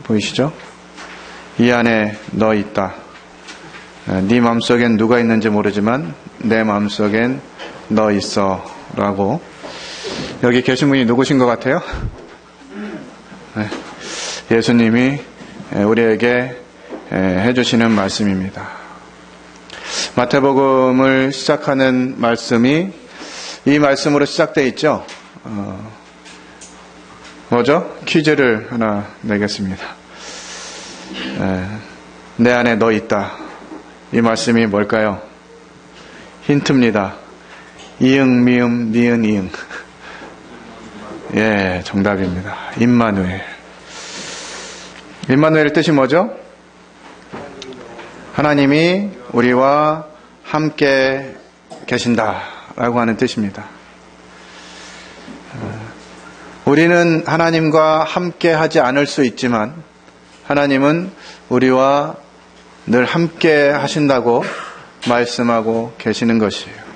보이시죠? 이 안에 너 있다. 네 마음속엔 누가 있는지 모르지만 내 마음속엔 너 있어 라고. 여기 계신 분이 누구신 것 같아요? 네. 예수님이 우리에게 해주시는 말씀입니다. 마태복음을 시작하는 말씀이 이 말씀으로 시작되어 있죠. 뭐죠? 퀴즈를 하나 내겠습니다. 내 안에 너 있다. 이 말씀이 뭘까요? 힌트입니다. 이응, 미음, 니은, 이응. 예, 정답입니다. 임마누엘. 임마누엘 뜻이 뭐죠? 하나님이 우리와 함께 계신다라고 하는 뜻입니다. 우리는 하나님과 함께 하지 않을 수 있지만 하나님은 우리와 늘 함께 하신다고 말씀하고 계시는 것이에요.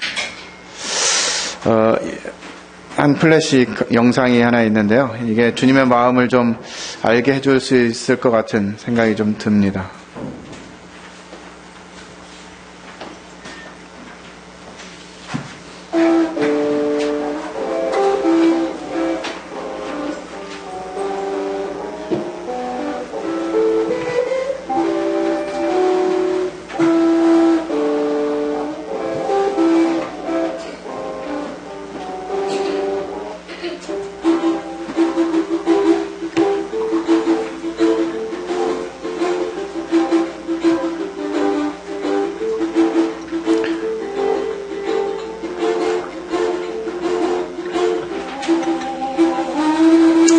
한 플래시 영상이 하나 있는데요. 이게 주님의 마음을 좀 알게 해줄 수 있을 것 같은 생각이 좀 듭니다.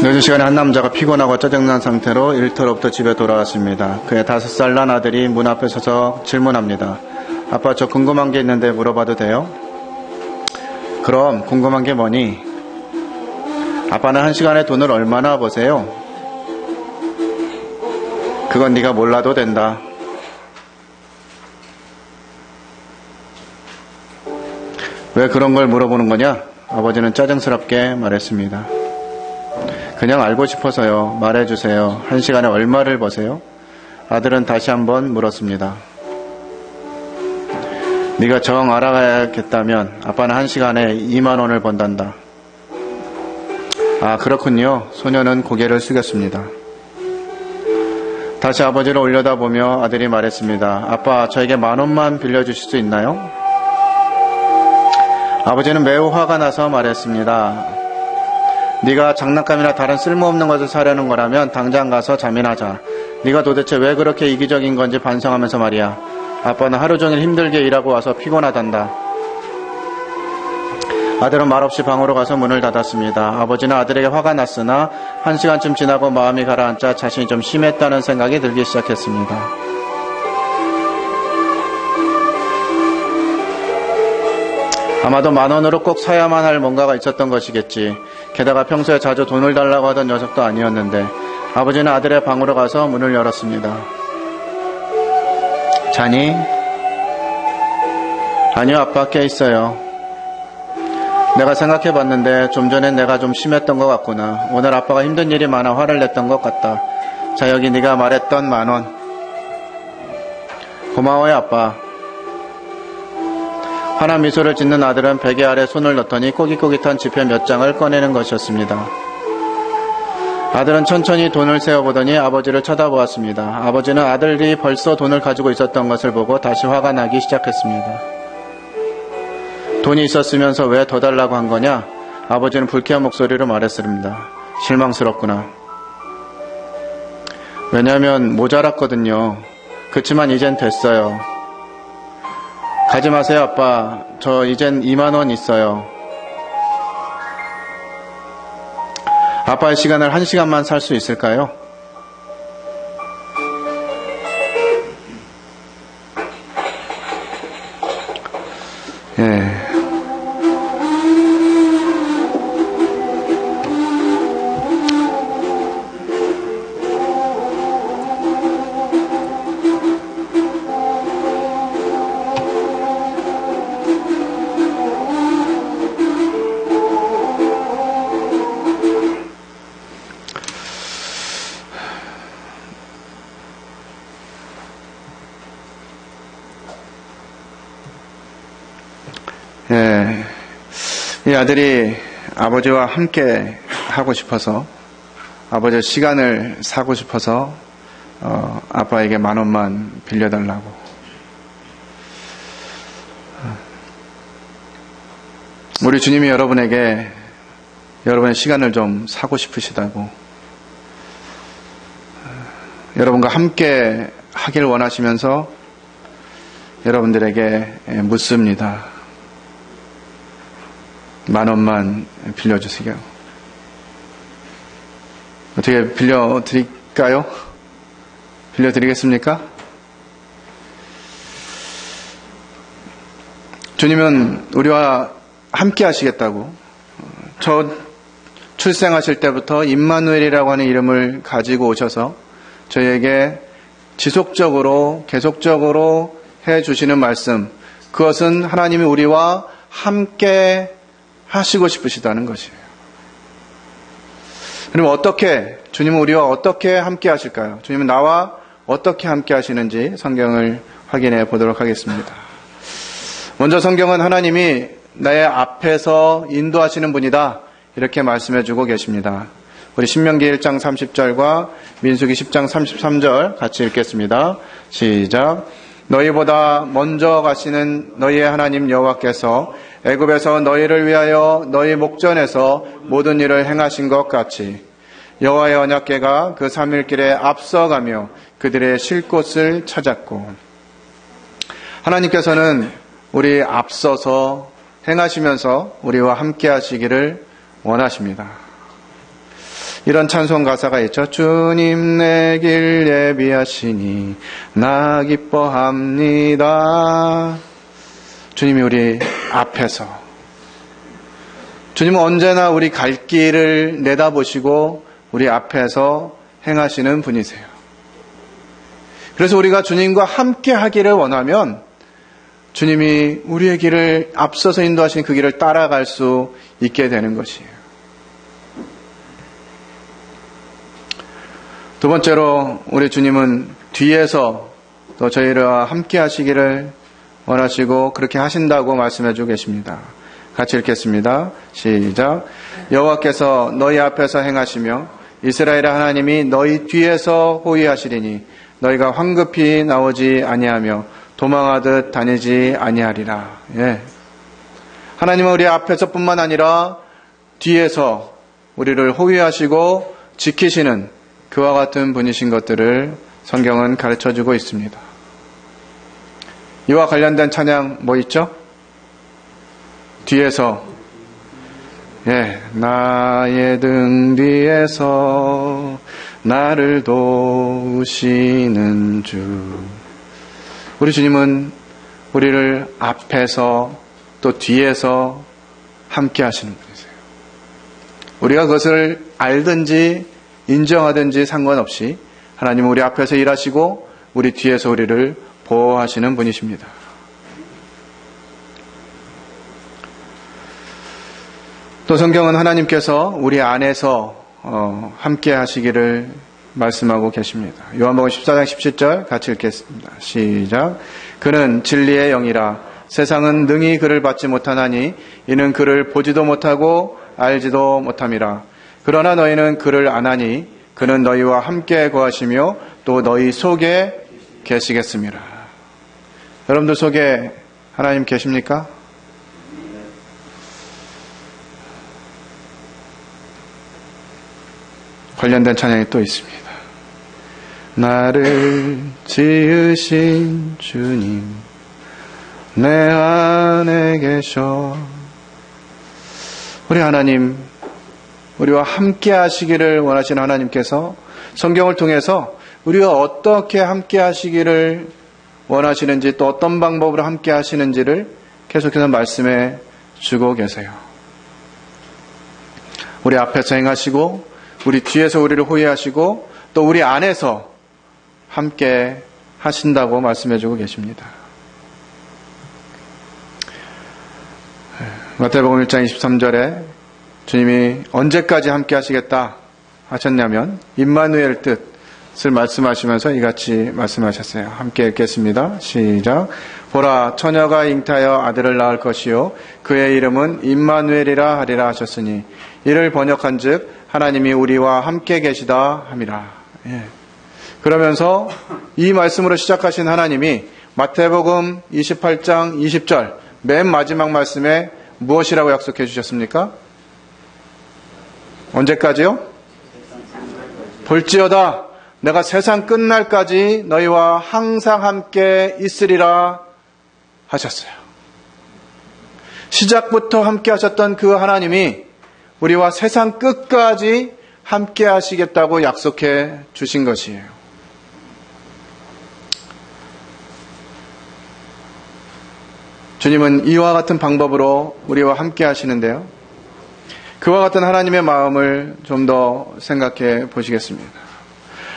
늦은 시간에 한 남자가 피곤하고 짜증난 상태로 일터로부터 집에 돌아왔습니다. 그의 5살 난 아들이 문 앞에 서서 질문합니다. 아빠, 저 궁금한 게 있는데 물어봐도 돼요? 그럼 궁금한 게 뭐니? 아빠는 한 시간에 돈을 얼마나 버세요? 그건 네가 몰라도 된다. 왜 그런 걸 물어보는 거냐? 아버지는 짜증스럽게 말했습니다. 그냥 알고 싶어서요. 말해주세요. 한 시간에 얼마를 버세요? 아들은 다시 한번 물었습니다. 네가 정 알아가야겠다면 아빠는 한 시간에 2만 원을 번단다. 아, 그렇군요. 소녀는 고개를 숙였습니다. 다시 아버지를 올려다보며 아들이 말했습니다. 아빠, 저에게 10,000원만 빌려주실 수 있나요? 아버지는 매우 화가 나서 말했습니다. 네가 장난감이나 다른 쓸모없는 것을 사려는 거라면 당장 가서 자민하자. 네가 도대체 왜 그렇게 이기적인 건지 반성하면서 말이야. 아빠는 하루 종일 힘들게 일하고 와서 피곤하단다. 아들은 말없이 방으로 가서 문을 닫았습니다. 아버지는 아들에게 화가 났으나 1시간쯤 지나고 마음이 가라앉자 자신이 좀 심했다는 생각이 들기 시작했습니다. 아마도 10,000원으로 꼭 사야만 할 뭔가가 있었던 것이겠지. 게다가 평소에 자주 돈을 달라고 하던 녀석도 아니었는데 아버지는 아들의 방으로 가서 문을 열었습니다. 자니? 아니요, 아빠 깨 있어요. 내가 생각해봤는데 좀 전엔 내가 좀 심했던 것 같구나. 오늘 아빠가 힘든 일이 많아 화를 냈던 것 같다. 자, 여기 네가 말했던 10,000원. 고마워요, 아빠. 환한 미소를 짓는 아들은 베개 아래 손을 넣더니 꼬깃꼬깃한 지폐 몇 장을 꺼내는 것이었습니다. 아들은 천천히 돈을 세어보더니 아버지를 쳐다보았습니다. 아버지는 아들이 벌써 돈을 가지고 있었던 것을 보고 다시 화가 나기 시작했습니다. 돈이 있었으면서 왜 더 달라고 한 거냐? 아버지는 불쾌한 목소리로 말했습니다. 실망스럽구나. 왜냐하면 모자랐거든요. 그치만 이젠 됐어요. 가지 마세요, 아빠. 저 이젠 2만 원 있어요. 아빠의 시간을 1시간만 살 수 있을까요? 예. 이 아들이 아버지와 함께 하고 싶어서, 아버지의 시간을 사고 싶어서 아빠에게 10,000원만 빌려달라고. 우리 주님이 여러분에게 여러분의 시간을 좀 사고 싶으시다고, 여러분과 함께 하길 원하시면서 여러분들에게 묻습니다. 10,000원만 빌려주세요. 어떻게 빌려드릴까요? 빌려드리겠습니까? 주님은 우리와 함께 하시겠다고, 저 출생하실 때부터 임마누엘이라고 하는 이름을 가지고 오셔서 저희에게 지속적으로 계속적으로 해주시는 말씀, 그것은 하나님이 우리와 함께 하시고 싶으시다는 것이에요. 그럼 주님은 우리와 어떻게 함께 하실까요? 주님은 나와 어떻게 함께 하시는지 성경을 확인해 보도록 하겠습니다. 먼저 성경은 하나님이 나의 앞에서 인도하시는 분이다, 이렇게 말씀해 주고 계십니다. 우리 신명기 1장 30절과 민수기 10장 33절 같이 읽겠습니다. 시작. 너희보다 먼저 가시는 너희의 하나님 여호와께서 애굽에서 너희를 위하여 너희 목전에서 모든 일을 행하신 것 같이 여호와의 언약궤가 그 3일 길에 앞서가며 그들의 쉴 곳을 찾았고, 하나님께서는 우리 앞서서 행하시면서 우리와 함께 하시기를 원하십니다. 이런 찬송 가사가 있죠. 주님 내 길 예비하시니 나 기뻐합니다. 주님이 우리 앞에서, 주님은 언제나 우리 갈 길을 내다보시고 우리 앞에서 행하시는 분이세요. 그래서 우리가 주님과 함께 하기를 원하면 주님이 우리의 길을 앞서서 인도하시는 그 길을 따라갈 수 있게 되는 것이에요. 두 번째로 우리 주님은 뒤에서 또 저희와 함께 하시기를 원하시고 그렇게 하신다고 말씀해 주고 계십니다. 같이 읽겠습니다. 시작. 여호와께서 너희 앞에서 행하시며 이스라엘의 하나님이 너희 뒤에서 호위하시리니 너희가 황급히 나오지 아니하며 도망하듯 다니지 아니하리라. 예. 하나님은 우리 앞에서뿐만 아니라 뒤에서 우리를 호위하시고 지키시는 그와 같은 분이신 것들을 성경은 가르쳐주고 있습니다. 이와 관련된 찬양 뭐 있죠? 뒤에서, 나의 등 뒤에서 나를 도우시는 주. 우리 주님은 우리를 앞에서 또 뒤에서 함께 하시는 분이세요. 우리가 그것을 알든지 인정하든지 상관없이 하나님은 우리 앞에서 일하시고 우리 뒤에서 우리를 보호하시는 분이십니다. 또 성경은 하나님께서 우리 안에서 함께 하시기를 말씀하고 계십니다. 요한복음 14장 17절 같이 읽겠습니다. 시작. 그는 진리의 영이라 세상은 능히 그를 받지 못하나니 이는 그를 보지도 못하고 알지도 못함이라. 그러나 너희는 그를 아나니 그는 너희와 함께 거하시며 또 너희 속에 계시겠습니다. 여러분들 속에 하나님 계십니까? 관련된 찬양이 또 있습니다. 나를 지으신 주님 내 안에 계셔. 우리 하나님, 우리와 함께 하시기를 원하시는 하나님께서 성경을 통해서 우리와 어떻게 함께 하시기를 원하시는지 또 어떤 방법으로 함께 하시는지를 계속해서 말씀해 주고 계세요. 우리 앞에서 행하시고 우리 뒤에서 우리를 호위하시고 또 우리 안에서 함께 하신다고 말씀해 주고 계십니다. 마태복음 1장 23절에 주님이 언제까지 함께 하시겠다 하셨냐면 임마누엘 뜻, 말씀하시면서 이같이 말씀하셨어요. 함께 읽겠습니다. 시작. 보라, 처녀가 잉타하여 아들을 낳을 것이요 그의 이름은 임마누엘이라 하리라 하셨으니 이를 번역한즉 하나님이 우리와 함께 계시다 함이라. 예. 그러면서 이 말씀으로 시작하신 하나님이 마태복음 28장 20절 맨 마지막 말씀에 무엇이라고 약속해 주셨습니까? 언제까지요? 볼지어다 내가 세상 끝날까지 너희와 항상 함께 있으리라 하셨어요. 시작부터 함께 하셨던 그 하나님이 우리와 세상 끝까지 함께 하시겠다고 약속해 주신 것이에요. 주님은 이와 같은 방법으로 우리와 함께 하시는데요. 그와 같은 하나님의 마음을 좀 더 생각해 보시겠습니다.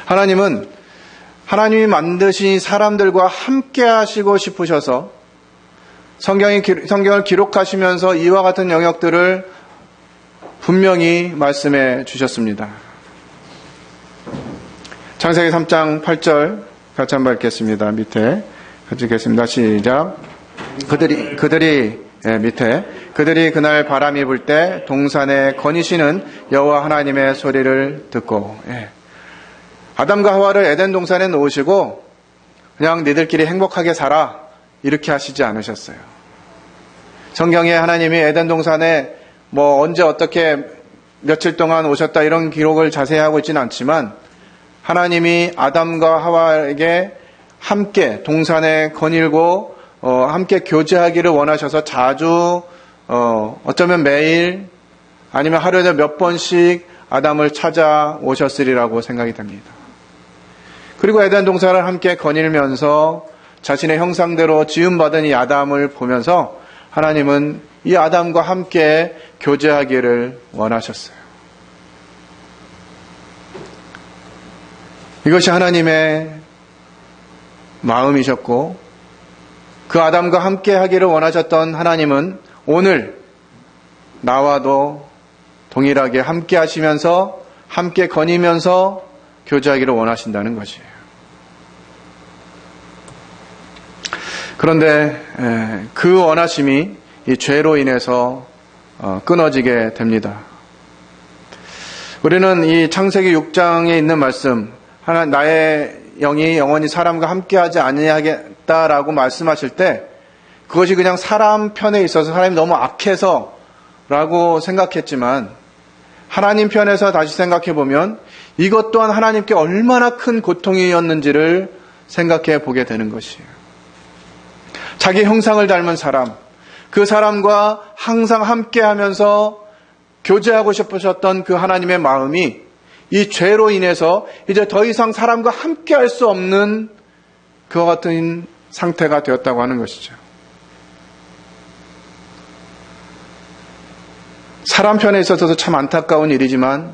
하나님은 하나님이 만드신 사람들과 함께 하시고 싶으셔서 성경을 기록하시면서 이와 같은 영역들을 분명히 말씀해 주셨습니다. 창세기 3장 8절 같이 한번 읽겠습니다. 밑에 같이 읽겠습니다. 시작. 그들이 그날 바람이 불 때 동산에 거니시는 여호와 하나님의 소리를 듣고 아담과 하와를 에덴 동산에 놓으시고 그냥 니들끼리 행복하게 살아 이렇게 하시지 않으셨어요. 성경에 하나님이 에덴 동산에 언제 어떻게 며칠 동안 오셨다 이런 기록을 자세히 하고 있지는 않지만 하나님이 아담과 하와에게 함께 동산에 거닐고 함께 교제하기를 원하셔서 자주 어쩌면 매일 아니면 하루에 몇 번씩 아담을 찾아오셨으리라고 생각이 됩니다. 그리고 에덴 동산을 함께 거닐면서 자신의 형상대로 지음받은 이 아담을 보면서 하나님은 이 아담과 함께 교제하기를 원하셨어요. 이것이 하나님의 마음이셨고 그 아담과 함께 하기를 원하셨던 하나님은 오늘 나와도 동일하게 함께 하시면서 함께 거니면서 교제하기를 원하신다는 것이에요. 그런데 그 원하심이 이 죄로 인해서 끊어지게 됩니다. 우리는 이 창세기 6장에 있는 말씀, 나의 영이 영원히 사람과 함께하지 아니하겠다라고 말씀하실 때 그것이 그냥 사람 편에 있어서 사람이 너무 악해서라고 생각했지만 하나님 편에서 다시 생각해 보면 이것 또한 하나님께 얼마나 큰 고통이었는지를 생각해 보게 되는 것이에요. 자기 형상을 닮은 사람, 그 사람과 항상 함께하면서 교제하고 싶으셨던 그 하나님의 마음이 이 죄로 인해서 이제 더 이상 사람과 함께할 수 없는 그와 같은 상태가 되었다고 하는 것이죠. 사람 편에 있어서도 참 안타까운 일이지만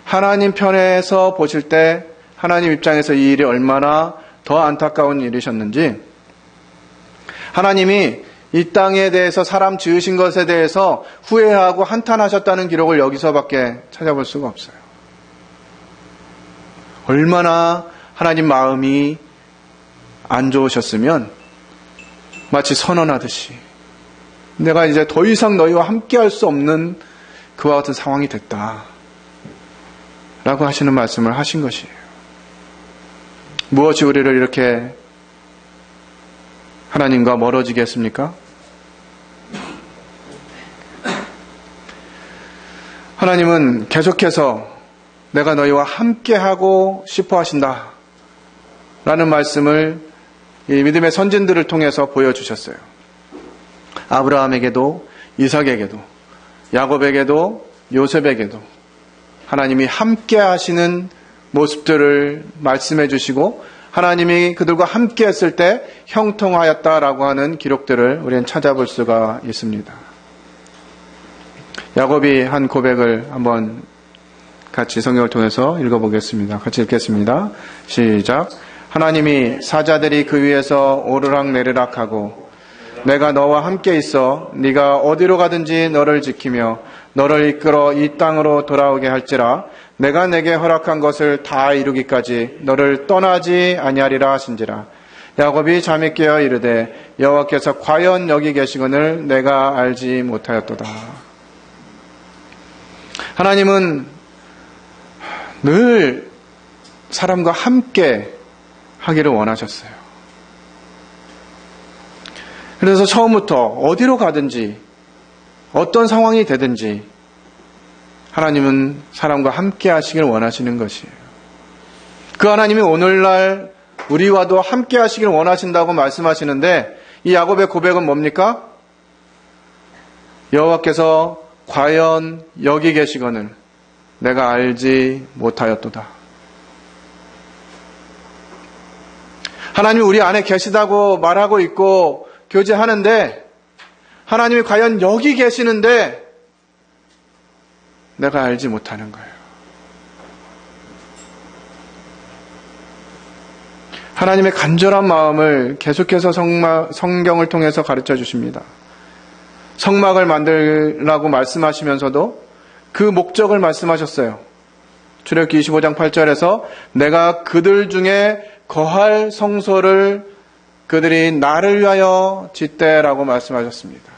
하나님 편에서 보실 때 하나님 입장에서 이 일이 얼마나 더 안타까운 일이셨는지 하나님이 이 땅에 대해서 사람 지으신 것에 대해서 후회하고 한탄하셨다는 기록을 여기서밖에 찾아볼 수가 없어요. 얼마나 하나님 마음이 안 좋으셨으면 마치 선언하듯이 내가 이제 더 이상 너희와 함께할 수 없는 그와 같은 상황이 됐다 라고 하시는 말씀을 하신 것이에요. 무엇이 우리를 이렇게 하나님과 멀어지게 했습니까? 하나님은 계속해서 내가 너희와 함께하고 싶어 하신다 라는 말씀을 이 믿음의 선진들을 통해서 보여주셨어요. 아브라함에게도 이삭에게도 야곱에게도 요셉에게도 하나님이 함께 하시는 모습들을 말씀해 주시고 하나님이 그들과 함께 했을 때 형통하였다라고 하는 기록들을 우리는 찾아볼 수가 있습니다. 야곱이 한 고백을 한번 같이 성경을 통해서 읽어보겠습니다. 같이 읽겠습니다. 시작. 하나님이 사자들이 그 위에서 오르락 내리락 하고 내가 너와 함께 있어 네가 어디로 가든지 너를 지키며 너를 이끌어 이 땅으로 돌아오게 할지라 내가 내게 허락한 것을 다 이루기까지 너를 떠나지 아니하리라 하신지라. 야곱이 잠이 깨어 이르되 여호와께서 과연 여기 계시거늘 내가 알지 못하였도다. 하나님은 늘 사람과 함께 하기를 원하셨어요. 그래서 처음부터 어디로 가든지 어떤 상황이 되든지 하나님은 사람과 함께 하시길 원하시는 것이에요. 그 하나님이 오늘날 우리와도 함께 하시길 원하신다고 말씀하시는데 이 야곱의 고백은 뭡니까? 여호와께서 과연 여기 계시거늘 내가 알지 못하였도다. 하나님이 우리 안에 계시다고 말하고 있고 교제하는데 하나님이 과연 여기 계시는데 내가 알지 못하는 거예요. 하나님의 간절한 마음을 계속해서 성경을 통해서 가르쳐 주십니다. 성막을 만들라고 말씀하시면서도 그 목적을 말씀하셨어요. 출애굽기 25장 8절에서 내가 그들 중에 거할 성소를 그들이 나를 위하여 짓되라고 말씀하셨습니다.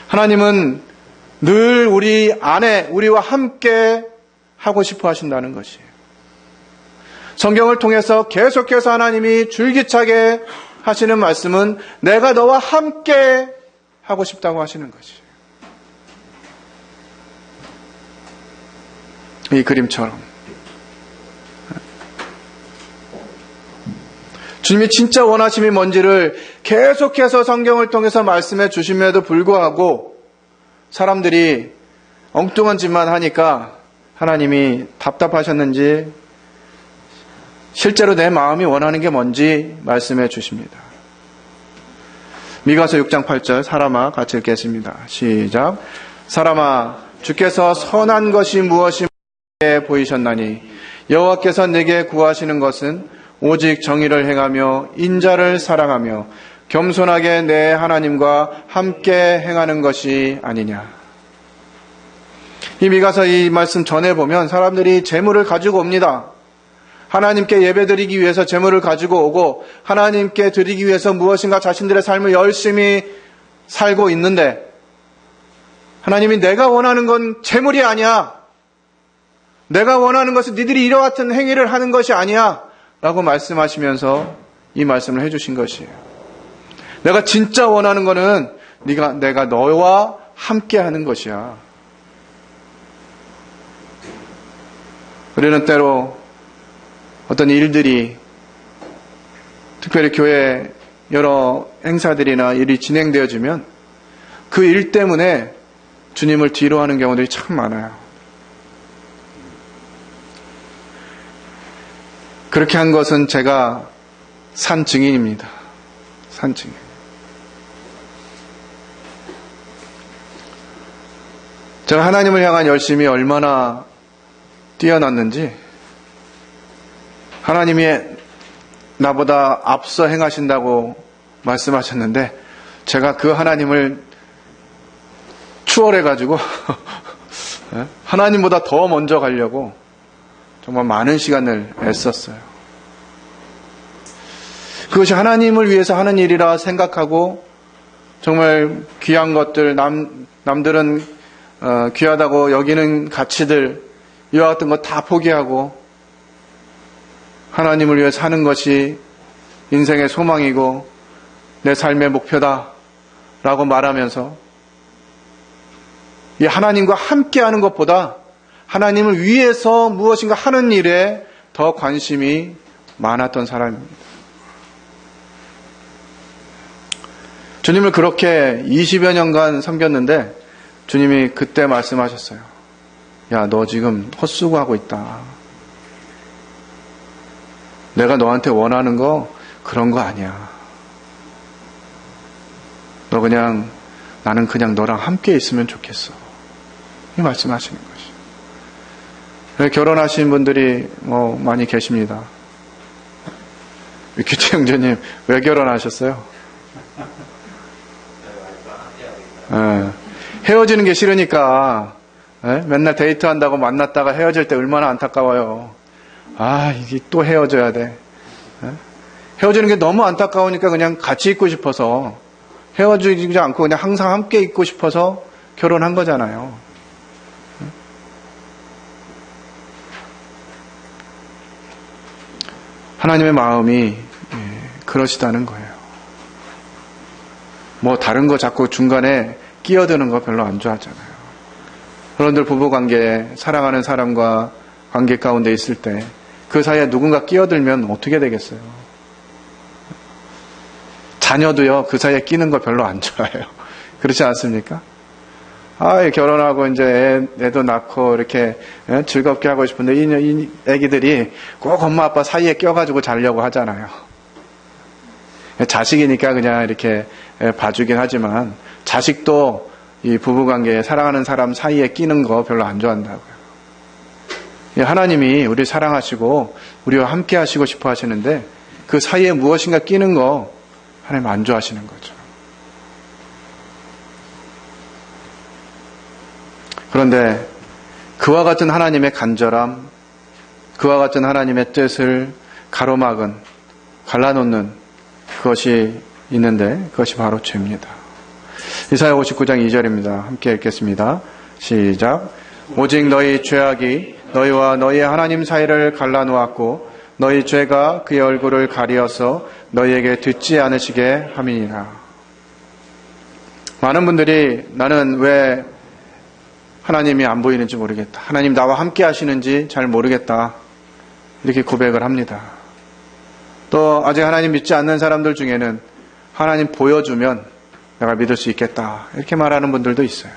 하나님은 늘 우리 안에 우리와 함께 하고 싶어 하신다는 것이에요. 성경을 통해서 계속해서 하나님이 줄기차게 하시는 말씀은 내가 너와 함께 하고 싶다고 하시는 것이에요. 이 그림처럼 주님이 진짜 원하심이 뭔지를 계속해서 성경을 통해서 말씀해 주심에도 불구하고 사람들이 엉뚱한 짓만 하니까 하나님이 답답하셨는지 실제로 내 마음이 원하는 게 뭔지 말씀해 주십니다. 미가서 6장 8절 사람아 같이 읽겠습니다. 시작. 사람아 주께서 선한 것이 무엇이 보이셨나니 여호와께서 내게 구하시는 것은 오직 정의를 행하며 인자를 사랑하며 겸손하게 내 하나님과 함께 행하는 것이 아니냐. 이 미가서 이 말씀 전해보면 사람들이 재물을 가지고 옵니다. 하나님께 예배드리기 위해서 재물을 가지고 오고 하나님께 드리기 위해서 무엇인가 자신들의 삶을 열심히 살고 있는데 하나님이 내가 원하는 건 재물이 아니야. 내가 원하는 것은 니들이 이와 같은 행위를 하는 것이 아니야. 라고 말씀하시면서 이 말씀을 해주신 것이에요. 내가 진짜 원하는 거는 내가 너와 함께 하는 것이야. 우리는 때로 어떤 일들이 특별히 교회 여러 행사들이나 일이 진행되어지면 그 일 때문에 주님을 뒤로 하는 경우들이 참 많아요. 그렇게 한 것은 제가 산 증인입니다. 산 증인. 제가 하나님을 향한 열심이 얼마나 뛰어났는지 하나님이 나보다 앞서 행하신다고 말씀하셨는데 제가 그 하나님을 추월해가지고 하나님보다 더 먼저 가려고 정말 많은 시간을 애썼어요. 그것이 하나님을 위해서 하는 일이라 생각하고 정말 귀한 것들, 남들은 귀하다고 여기는 가치들 이와 같은 거 다 포기하고 하나님을 위해 사는 것이 인생의 소망이고 내 삶의 목표다라고 말하면서 이 하나님과 함께하는 것보다 하나님을 위해서 무엇인가 하는 일에 더 관심이 많았던 사람입니다. 주님을 그렇게 20여 년간 섬겼는데 주님이 그때 말씀하셨어요. 야, 너 지금 헛수고하고 있다. 내가 너한테 원하는 거 그런 거 아니야. 나는 그냥 너랑 함께 있으면 좋겠어. 이 말씀하시는 것이. 결혼하신 분들이 많이 계십니다. 위키트 형제님 왜 결혼하셨어요? 헤어지는 게 싫으니까 맨날 데이트한다고 만났다가 헤어질 때 얼마나 안타까워요. 이게 또 헤어져야 돼. 헤어지는 게 너무 안타까우니까 그냥 같이 있고 싶어서, 헤어지지 않고 그냥 항상 함께 있고 싶어서 결혼한 거잖아요. 하나님의 마음이 그러시다는 거예요. 뭐 다른 거 자꾸 중간에 끼어드는 거 별로 안 좋아하잖아요. 여러분들 부부관계, 사랑하는 사람과 관계 가운데 있을 때 그 사이에 누군가 끼어들면 어떻게 되겠어요? 자녀도요, 그 사이에 끼는 거 별로 안 좋아해요. 그렇지 않습니까? 결혼하고 이제 애도 낳고 이렇게 즐겁게 하고 싶은데 이 애기들이 꼭 엄마 아빠 사이에 껴가지고 자려고 하잖아요. 자식이니까 그냥 이렇게 봐주긴 하지만 자식도 이 부부관계에 사랑하는 사람 사이에 끼는 거 별로 안 좋아한다고요. 하나님이 우리 사랑하시고 우리와 함께 하시고 싶어 하시는데 그 사이에 무엇인가 끼는 거 하나님 안 좋아하시는 거죠. 그런데 그와 같은 하나님의 간절함, 그와 같은 하나님의 뜻을 가로막은, 갈라놓는 그것이 있는데 그것이 바로 죄입니다. 이사야 59장 2절입니다. 함께 읽겠습니다. 시작. 오직 너희 죄악이 너희와 너희 하나님 사이를 갈라놓았고 너희 죄가 그의 얼굴을 가리어서 너희에게 듣지 않으시게 함이니라. 많은 분들이 나는 왜 하나님이 안 보이는지 모르겠다. 하나님 나와 함께 하시는지 잘 모르겠다. 이렇게 고백을 합니다. 또 아직 하나님 믿지 않는 사람들 중에는 하나님 보여주면 내가 믿을 수 있겠다. 이렇게 말하는 분들도 있어요.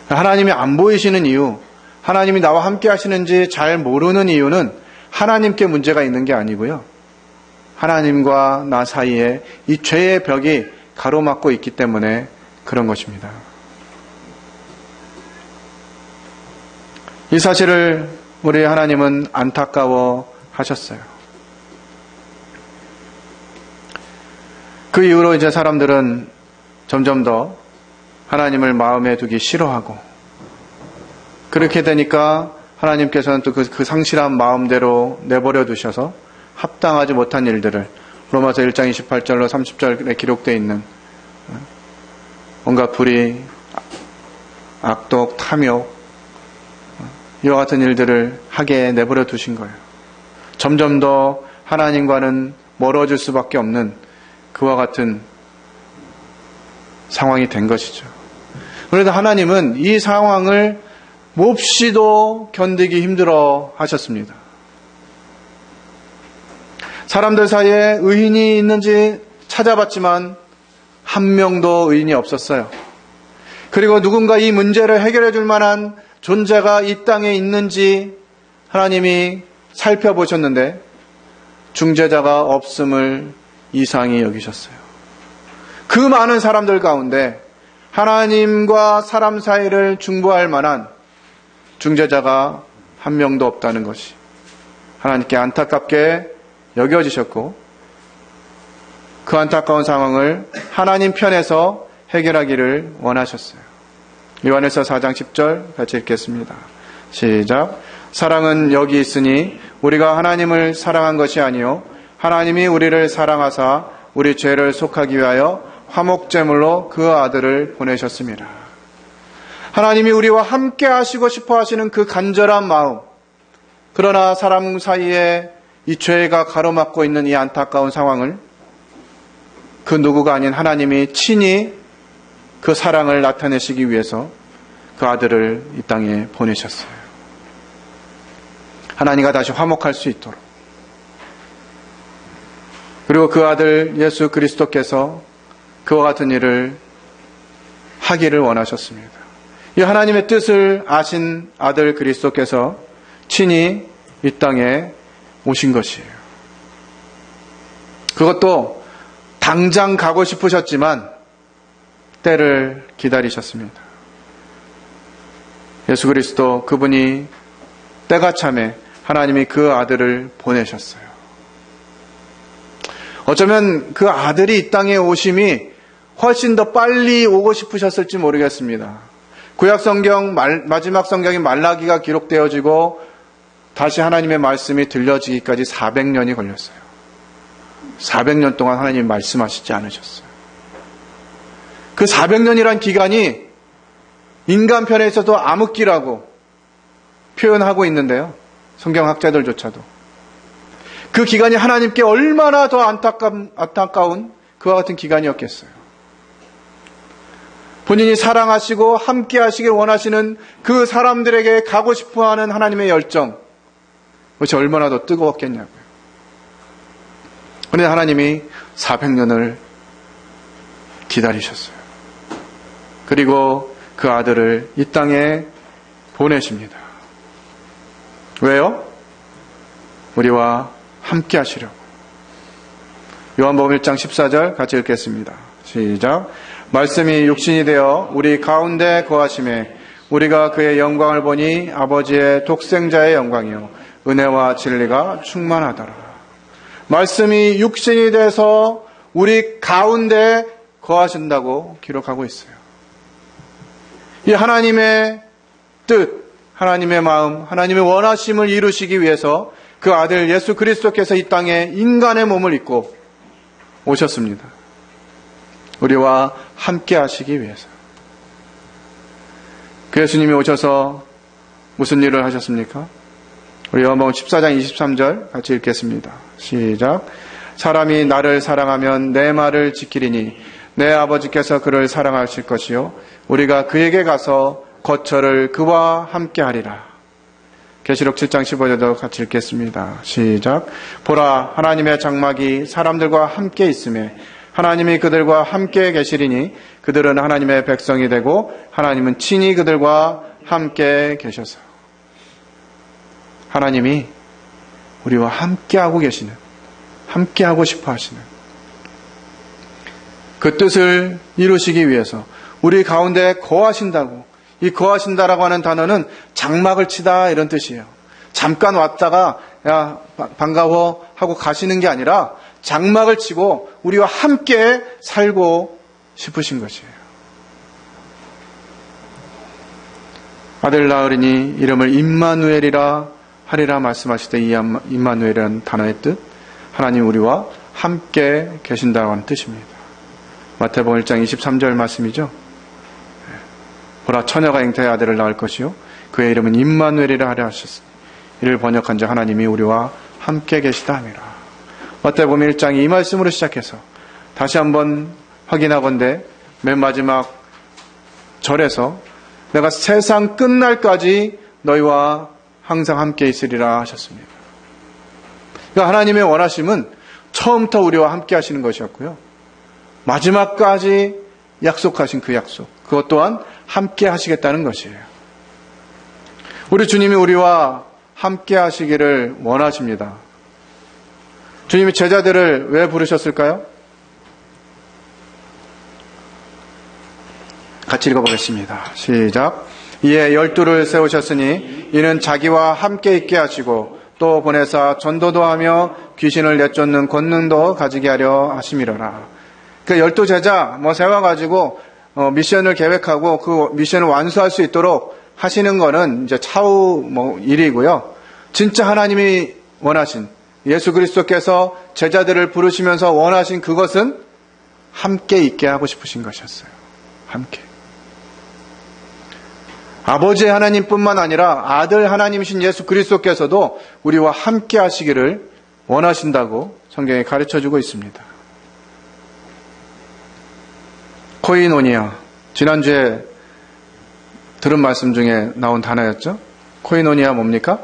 하나님이 안 보이시는 이유, 하나님이 나와 함께 하시는지 잘 모르는 이유는 하나님께 문제가 있는 게 아니고요. 하나님과 나 사이에 이 죄의 벽이 가로막고 있기 때문에 그런 것입니다. 이 사실을 우리 하나님은 안타까워 하셨어요. 그 이후로 이제 사람들은 점점 더 하나님을 마음에 두기 싫어하고, 그렇게 되니까 하나님께서는 또 그 상실한 마음대로 내버려 두셔서 합당하지 못한 일들을 로마서 1장 28절로 30절에 기록되어 있는 온갖 불의, 악독, 탐욕, 이와 같은 일들을 하게 내버려 두신 거예요. 점점 더 하나님과는 멀어질 수밖에 없는 그와 같은 상황이 된 것이죠. 그런데 하나님은 이 상황을 몹시도 견디기 힘들어 하셨습니다. 사람들 사이에 의인이 있는지 찾아봤지만 한 명도 의인이 없었어요. 그리고 누군가 이 문제를 해결해 줄 만한 존재가 이 땅에 있는지 하나님이 살펴보셨는데 중재자가 없음을 이상히 여기셨어요. 그 많은 사람들 가운데 하나님과 사람 사이를 중보할 만한 중재자가 한 명도 없다는 것이 하나님께 안타깝게 여겨지셨고, 그 안타까운 상황을 하나님 편에서 해결하기를 원하셨어요. 요한일서 4장 10절 같이 읽겠습니다. 시작. 사랑은 여기 있으니 우리가 하나님을 사랑한 것이 아니요 하나님이 우리를 사랑하사 우리 죄를 속하기 위하여 화목제물로 그 아들을 보내셨습니다. 하나님이 우리와 함께 하시고 싶어 하시는 그 간절한 마음, 그러나 사람 사이에 이 죄가 가로막고 있는 이 안타까운 상황을 그 누구가 아닌 하나님이 친히 그 사랑을 나타내시기 위해서 그 아들을 이 땅에 보내셨어요. 하나님과 다시 화목할 수 있도록. 그리고 그 아들 예수 그리스도께서 그와 같은 일을 하기를 원하셨습니다. 이 하나님의 뜻을 아신 아들 그리스도께서 친히 이 땅에 오신 것이에요. 그것도 당장 가고 싶으셨지만 때를 기다리셨습니다. 예수 그리스도 그분이 때가 참에 하나님이 그 아들을 보내셨어요. 어쩌면 그 아들이 이 땅에 오심이 훨씬 더 빨리 오고 싶으셨을지 모르겠습니다. 구약 성경 마지막 성경인 말라기가 기록되어지고 다시 하나님의 말씀이 들려지기까지 400년이 걸렸어요. 400년 동안 하나님이 말씀하시지 않으셨어요. 그 400년이란 기간이 인간 편에 있어도 암흑기라고 표현하고 있는데요. 성경학자들조차도. 그 기간이 하나님께 얼마나 더 안타까운 그와 같은 기간이었겠어요. 본인이 사랑하시고 함께 하시길 원하시는 그 사람들에게 가고 싶어하는 하나님의 열정, 그것이 얼마나 더 뜨거웠겠냐고요. 그런데 하나님이 400년을 기다리셨어요. 그리고 그 아들을 이 땅에 보내십니다. 왜요? 우리와 함께 하시려고. 요한복음 1장 14절 같이 읽겠습니다. 시작. 말씀이 육신이 되어 우리 가운데 거하심에 우리가 그의 영광을 보니 아버지의 독생자의 영광이요 은혜와 진리가 충만하더라. 말씀이 육신이 돼서 우리 가운데 거하신다고 기록하고 있어요. 이 하나님의 뜻, 하나님의 마음, 하나님의 원하심을 이루시기 위해서 그 아들 예수 그리스도께서 이 땅에 인간의 몸을 입고 오셨습니다. 우리와 함께 하시기 위해서. 그 예수님이 오셔서 무슨 일을 하셨습니까? 우리 요한복음 14장 23절 같이 읽겠습니다. 시작. 사람이 나를 사랑하면 내 말을 지키리니 내 아버지께서 그를 사랑하실 것이요 우리가 그에게 가서 거처를 그와 함께 하리라. 계시록 7장 15절도 같이 읽겠습니다. 시작. 보라 하나님의 장막이 사람들과 함께 있음에 하나님이 그들과 함께 계시리니 그들은 하나님의 백성이 되고 하나님은 친히 그들과 함께 계셔서. 하나님이 우리와 함께하고 계시는, 함께하고 싶어 하시는 그 뜻을 이루시기 위해서 우리 가운데 거하신다고. 이 거하신다라고 하는 단어는 장막을 치다 이런 뜻이에요. 잠깐 왔다가 야 반가워 하고 가시는 게 아니라 장막을 치고 우리와 함께 살고 싶으신 것이에요. 아들 낳으리니 이름을 임마누엘이라 하리라 말씀하실 때 이 임마누엘이라는 단어의 뜻, 하나님 우리와 함께 계신다고 하는 뜻입니다. 마태복음 1장 23절 말씀이죠. 보라 처녀가 잉태의 아들을 낳을 것이요 그의 이름은 임마누엘이라 하려 하셨으니 이를 번역한 자 하나님이 우리와 함께 계시다 함이라. 마태복음 1장이 이 말씀으로 시작해서 다시 한번 확인하건대 맨 마지막 절에서 내가 세상 끝날까지 너희와 항상 함께 있으리라 하셨습니다. 그러니까 하나님의 원하심은 처음부터 우리와 함께 하시는 것이었고요. 마지막까지 약속하신 그 약속, 그것 또한 함께 하시겠다는 것이에요. 우리 주님이 우리와 함께 하시기를 원하십니다. 주님이 제자들을 왜 부르셨을까요? 같이 읽어보겠습니다. 시작. 이에 12를 세우셨으니 이는 자기와 함께 있게 하시고 또 보내사 전도도 하며 귀신을 내쫓는 권능도 가지게 하려 하심이로라. 그 12 제자 세워가지고 미션을 계획하고 그 미션을 완수할 수 있도록 하시는 거는 이제 차후 일이고요. 진짜 하나님이 원하신 예수 그리스도께서 제자들을 부르시면서 원하신 그것은 함께 있게 하고 싶으신 것이었어요. 함께. 아버지 하나님뿐만 아니라 아들 하나님이신 예수 그리스도께서도 우리와 함께 하시기를 원하신다고 성경에 가르쳐주고 있습니다. 코이노니아, 지난주에 들은 말씀 중에 나온 단어였죠. 코이노니아 뭡니까?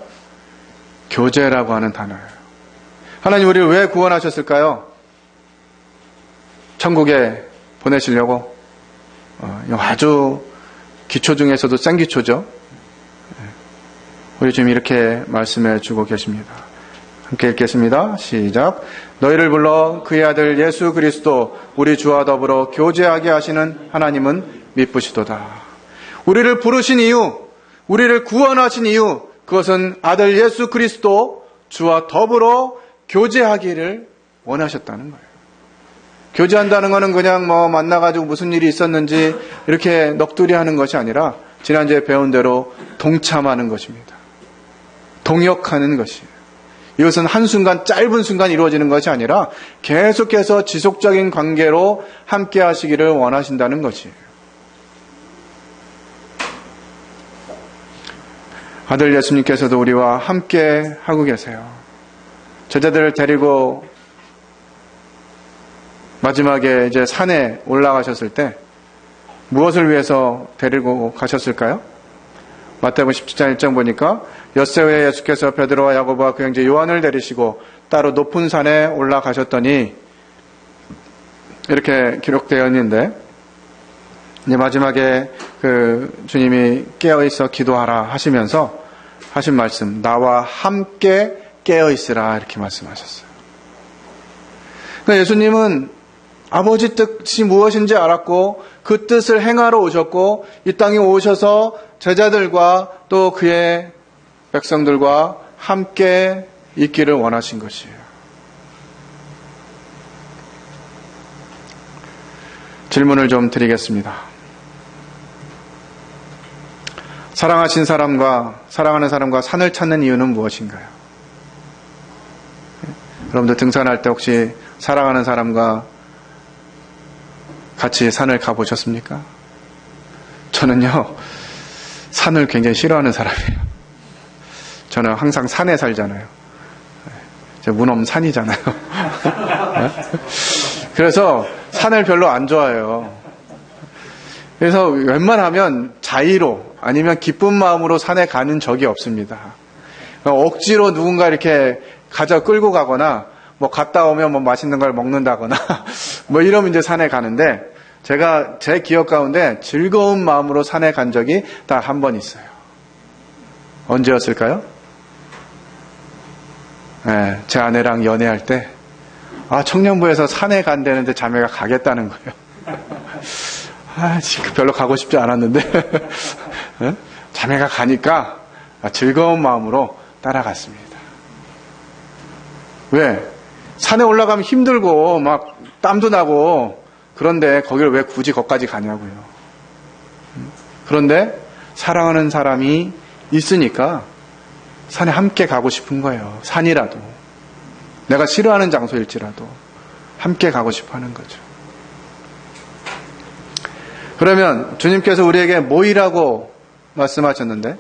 교제라고 하는 단어예요. 하나님 우리를 왜 구원하셨을까요? 천국에 보내시려고 아주 기초 중에서도 센 기초죠. 우리 주님 이렇게 말씀해 주고 계십니다. 함께 읽겠습니다. 시작. 너희를 불러 그의 아들 예수 그리스도 우리 주와 더불어 교제하게 하시는 하나님은 미쁘시도다. 우리를 부르신 이유, 우리를 구원하신 이유, 그것은 아들 예수 그리스도 주와 더불어 교제하기를 원하셨다는 거예요. 교제한다는 것은 그냥 만나가지고 무슨 일이 있었는지 이렇게 넋두리 하는 것이 아니라 지난주에 배운 대로 동참하는 것입니다. 동역하는 것이에요. 이것은 한순간, 짧은 순간 이루어지는 것이 아니라 계속해서 지속적인 관계로 함께 하시기를 원하신다는 것이에요. 아들 예수님께서도 우리와 함께 하고 계세요. 제자들을 데리고 마지막에 이제 산에 올라가셨을 때 무엇을 위해서 데리고 가셨을까요? 마태복음 17장 1장 보니까 엿새 후에 예수께서 베드로와 야고보와 그 형제 요한을 데리시고 따로 높은 산에 올라가셨더니 이렇게 기록되어 있는데, 이제 마지막에 주님이 깨어있어 기도하라 하시면서 하신 말씀, 나와 함께 깨어있으라, 이렇게 말씀하셨어요. 그러니까 예수님은 아버지 뜻이 무엇인지 알았고 그 뜻을 행하러 오셨고 이 땅에 오셔서 제자들과 또 그의 백성들과 함께 있기를 원하신 것이에요. 질문을 좀 드리겠습니다. 사랑하는 사람과 산을 찾는 이유는 무엇인가요? 여러분들 등산할 때 혹시 사랑하는 사람과 같이 산을 가보셨습니까? 저는요, 산을 굉장히 싫어하는 사람이에요. 저는 항상 산에 살잖아요. 제 문 없는 산이잖아요. 그래서 산을 별로 안 좋아해요. 그래서 웬만하면 자의로 아니면 기쁜 마음으로 산에 가는 적이 없습니다. 억지로 누군가 이렇게 끌고 가거나 뭐 갔다 오면 뭐 맛있는 걸 먹는다거나 뭐 이러면 이제 산에 가는데, 제가 제 기억 가운데 즐거운 마음으로 산에 간 적이 딱 한 번 있어요. 언제였을까요? 네, 제 아내랑 연애할 때 청년부에서 산에 간다는데 자매가 가겠다는 거예요. 별로 가고 싶지 않았는데 네? 자매가 가니까 즐거운 마음으로 따라갔습니다. 왜? 산에 올라가면 힘들고 막 땀도 나고 그런데 거기를 왜 굳이 거기까지 가냐고요. 그런데 사랑하는 사람이 있으니까 산에 함께 가고 싶은 거예요. 산이라도. 내가 싫어하는 장소일지라도 함께 가고 싶어 하는 거죠. 그러면 주님께서 우리에게 모이라고 말씀하셨는데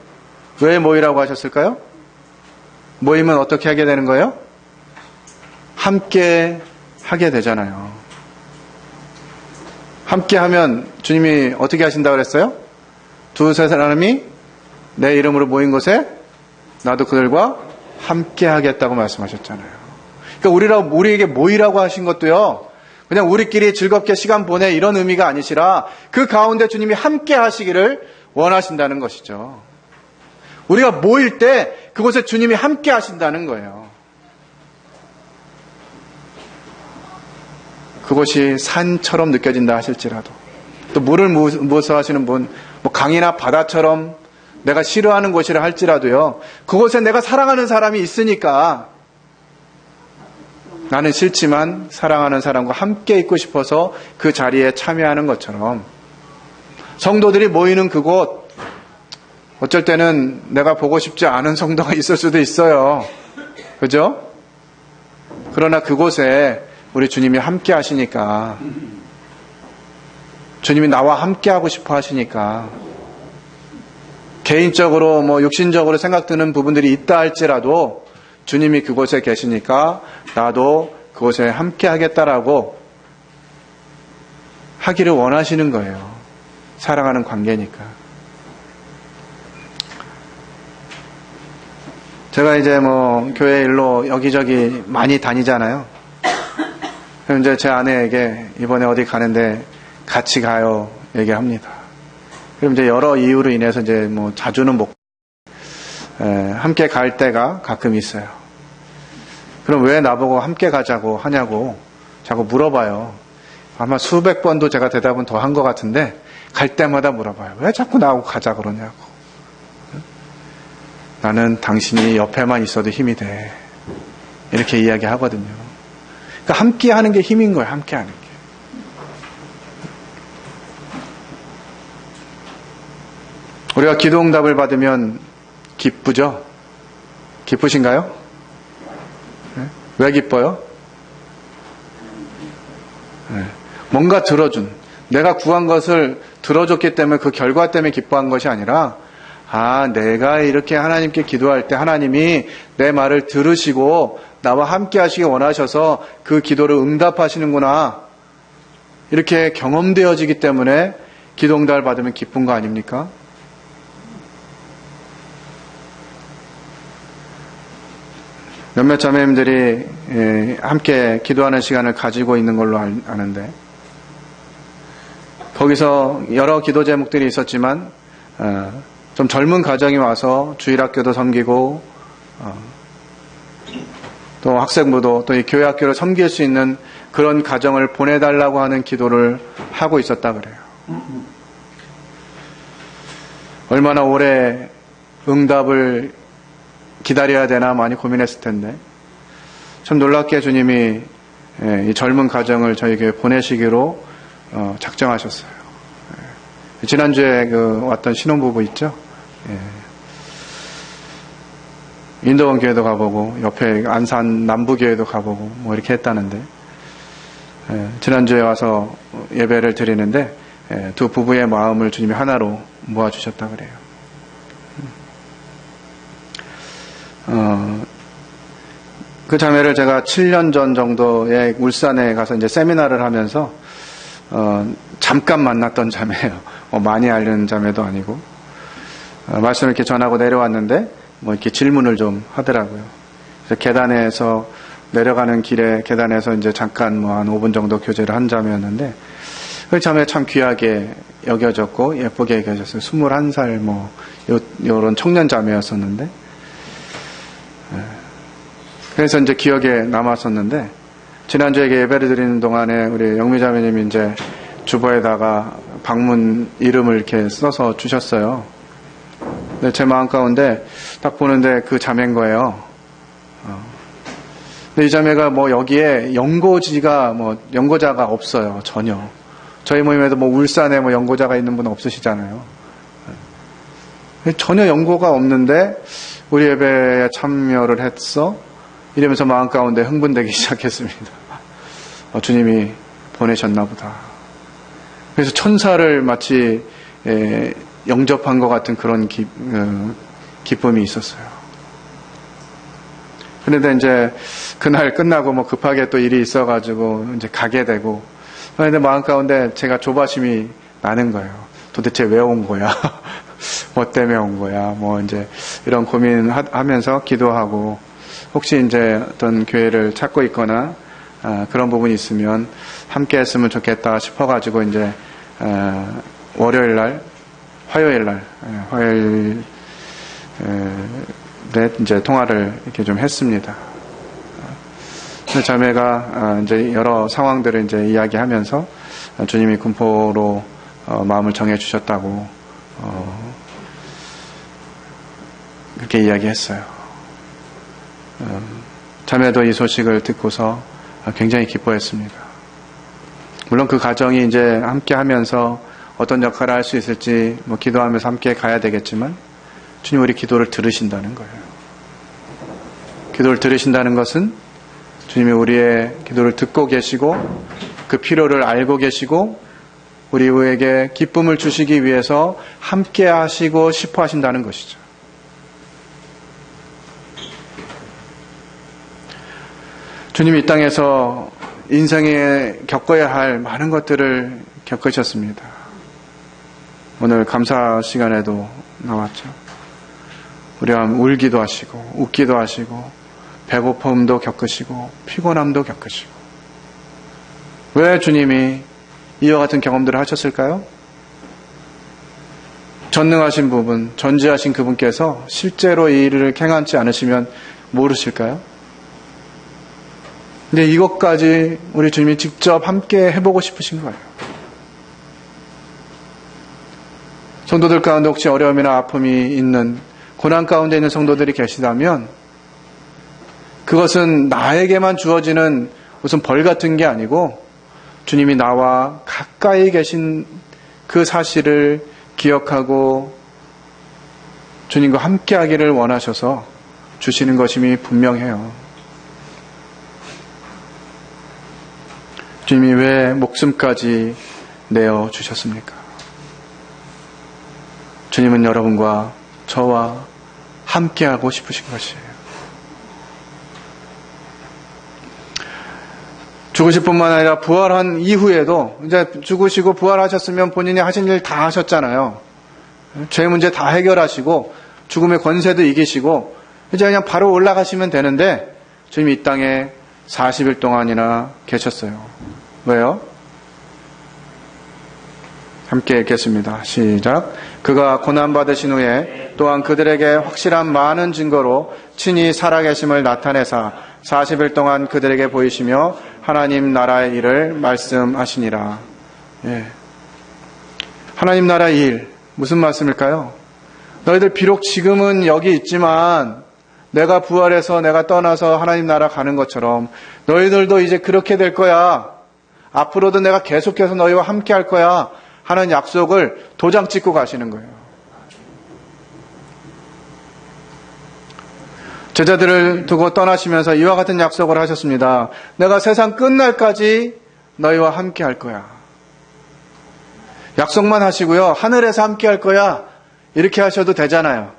왜 모이라고 하셨을까요? 모이면 어떻게 하게 되는 거예요? 함께 하게 되잖아요. 함께 하면 주님이 어떻게 하신다고 그랬어요? 두세 사람이 내 이름으로 모인 곳에 나도 그들과 함께 하겠다고 말씀하셨잖아요. 그러니까 우리에게 모이라고 하신 것도요, 그냥 우리끼리 즐겁게 시간 보내 이런 의미가 아니시라 그 가운데 주님이 함께 하시기를 원하신다는 것이죠. 우리가 모일 때 그곳에 주님이 함께 하신다는 거예요. 그곳이 산처럼 느껴진다 하실지라도, 또 물을 무서워하시는 분, 뭐 강이나 바다처럼 내가 싫어하는 곳이라 할지라도요, 그곳에 내가 사랑하는 사람이 있으니까 나는 싫지만 사랑하는 사람과 함께 있고 싶어서 그 자리에 참여하는 것처럼, 성도들이 모이는 그곳, 어쩔 때는 내가 보고 싶지 않은 성도가 있을 수도 있어요. 그죠? 그러나 그곳에 우리 주님이 함께 하시니까, 주님이 나와 함께 하고 싶어 하시니까, 개인적으로 육신적으로 생각드는 부분들이 있다 할지라도 주님이 그곳에 계시니까 나도 그곳에 함께 하겠다라고 하기를 원하시는 거예요. 사랑하는 관계니까. 제가 이제 교회 일로 여기저기 많이 다니잖아요. 그럼 이제 제 아내에게 이번에 어디 가는데 같이 가요 얘기합니다. 그럼 이제 여러 이유로 인해서 이제 자주는 못, 함께 갈 때가 가끔 있어요. 그럼 왜 나보고 함께 가자고 하냐고 자꾸 물어봐요. 아마 수백 번도 제가 대답은 더 한 것 같은데 갈 때마다 물어봐요. 왜 자꾸 나하고 가자 그러냐고. 나는 당신이 옆에만 있어도 힘이 돼. 이렇게 이야기하거든요. 그러니까 함께 하는 게 힘인 거예요. 함께 하는 게. 우리가 기도 응답을 받으면 기쁘죠? 기쁘신가요? 네? 왜 기뻐요? 네. 뭔가 들어준, 내가 구한 것을 들어줬기 때문에 그 결과 때문에 기뻐한 것이 아니라, 내가 이렇게 하나님께 기도할 때 하나님이 내 말을 들으시고 나와 함께 하시기 원하셔서 그 기도를 응답하시는구나. 이렇게 경험되어지기 때문에 기도 응답을 받으면 기쁜 거 아닙니까? 몇몇 자매님들이 함께 기도하는 시간을 가지고 있는 걸로 아는데, 거기서 여러 기도 제목들이 있었지만 좀 젊은 가정이 와서 주일학교도 섬기고 또 학생부도 또 이 교회학교를 섬길 수 있는 그런 가정을 보내달라고 하는 기도를 하고 있었다 그래요. 얼마나 오래 응답을 기다려야 되나 많이 고민했을 텐데, 참 놀랍게 주님이 이 젊은 가정을 저희 교회에 보내시기로 작정하셨어요. 지난주에 왔던 신혼부부 있죠? 인도원 교회도 가보고 옆에 안산 남부교회도 가보고 뭐 이렇게 했다는데, 지난주에 와서 예배를 드리는데 두 부부의 마음을 주님이 하나로 모아주셨다 그래요. 그 자매를 제가 7년 전 정도에 울산에 가서 이제 세미나를 하면서 잠깐 만났던 자매예요. 많이 알려는 자매도 아니고, 말씀을 이렇게 전하고 내려왔는데 뭐 이렇게 질문을 좀 하더라고요. 그래서 계단에서 내려가는 길에 계단에서 이제 잠깐 뭐 한 5분 정도 교제를 한 자매였는데, 그 자매 참 귀하게 여겨졌고 예쁘게 여겨졌어요. 21살 뭐 요런 청년 자매였었는데, 그래서 이제 기억에 남았었는데, 지난주에 예배를 드리는 동안에 우리 영미 자매님이 이제 주보에다가 방문 이름을 이렇게 써서 주셨어요. 근데 제 마음 가운데 딱 보는데 그 자매인 거예요. 근데 이 자매가 뭐 여기에 연고자가 없어요. 전혀. 저희 모임에도 뭐 울산에 뭐 연고자가 있는 분 없으시잖아요. 전혀 연고가 없는데 우리 예배에 참여를 했어. 이러면서 마음 가운데 흥분되기 시작했습니다. 주님이 보내셨나 보다. 그래서 천사를 마치 영접한 것 같은 그런 기쁨이 있었어요. 그런데 이제 그날 끝나고 뭐 급하게 또 일이 있어가지고 이제 가게 되고, 그런데 마음 가운데 제가 조바심이 나는 거예요. 도대체 왜 온 거야? 뭐 때문에 온 거야? 뭐 이제 이런 고민하면서 기도하고, 혹시 이제 어떤 교회를 찾고 있거나 그런 부분이 있으면 함께 했으면 좋겠다 싶어가지고 이제 화요일에 이제 통화를 이렇게 좀 했습니다. 자매가 이제 여러 상황들을 이제 이야기하면서 주님이 군포로 마음을 정해 주셨다고 그렇게 이야기했어요. 자매도 이 소식을 듣고서 굉장히 기뻐했습니다. 물론 그 가정이 이제 함께 하면서 어떤 역할을 할 수 있을지 뭐 기도하면서 함께 가야 되겠지만, 주님 우리 기도를 들으신다는 거예요. 기도를 들으신다는 것은 주님이 우리의 기도를 듣고 계시고 그 필요를 알고 계시고 우리에게 기쁨을 주시기 위해서 함께 하시고 싶어 하신다는 것이죠. 주님이 이 땅에서 인생에 겪어야 할 많은 것들을 겪으셨습니다. 오늘 감사 시간에도 나왔죠. 우리가 울기도 하시고 웃기도 하시고 배고픔도 겪으시고 피곤함도 겪으시고. 왜 주님이 이와 같은 경험들을 하셨을까요? 전능하신 부분, 전지하신 그분께서 실제로 이 일을 행하지 않으시면 모르실까요? 근데 이것까지 우리 주님이 직접 함께 해보고 싶으신 거예요. 성도들 가운데 혹시 어려움이나 아픔이 있는, 고난 가운데 있는 성도들이 계시다면 그것은 나에게만 주어지는 무슨 벌 같은 게 아니고 주님이 나와 가까이 계신 그 사실을 기억하고 주님과 함께 하기를 원하셔서 주시는 것임이 분명해요. 주님이 왜 목숨까지 내어 주셨습니까? 주님은 여러분과 저와 함께하고 싶으신 것이에요. 죽으실 뿐만 아니라 부활한 이후에도 이제 죽으시고 부활하셨으면 본인이 하신 일 다 하셨잖아요. 죄 문제 다 해결하시고 죽음의 권세도 이기시고 이제 그냥 바로 올라가시면 되는데 주님이 이 땅에 40일 동안이나 계셨어요. 왜요? 함께 읽겠습니다. 시작. 그가 고난받으신 후에 또한 그들에게 확실한 많은 증거로 친히 살아계심을 나타내사 40일 동안 그들에게 보이시며 하나님 나라의 일을 말씀하시니라. 예. 하나님 나라의 일, 무슨 말씀일까요? 너희들 비록 지금은 여기 있지만 내가 부활해서 내가 떠나서 하나님 나라 가는 것처럼 너희들도 이제 그렇게 될 거야. 앞으로도 내가 계속해서 너희와 함께 할 거야 하는 약속을 도장 찍고 가시는 거예요. 제자들을 두고 떠나시면서 이와 같은 약속을 하셨습니다. 내가 세상 끝날까지 너희와 함께 할 거야. 약속만 하시고요. 하늘에서 함께 할 거야. 이렇게 하셔도 되잖아요.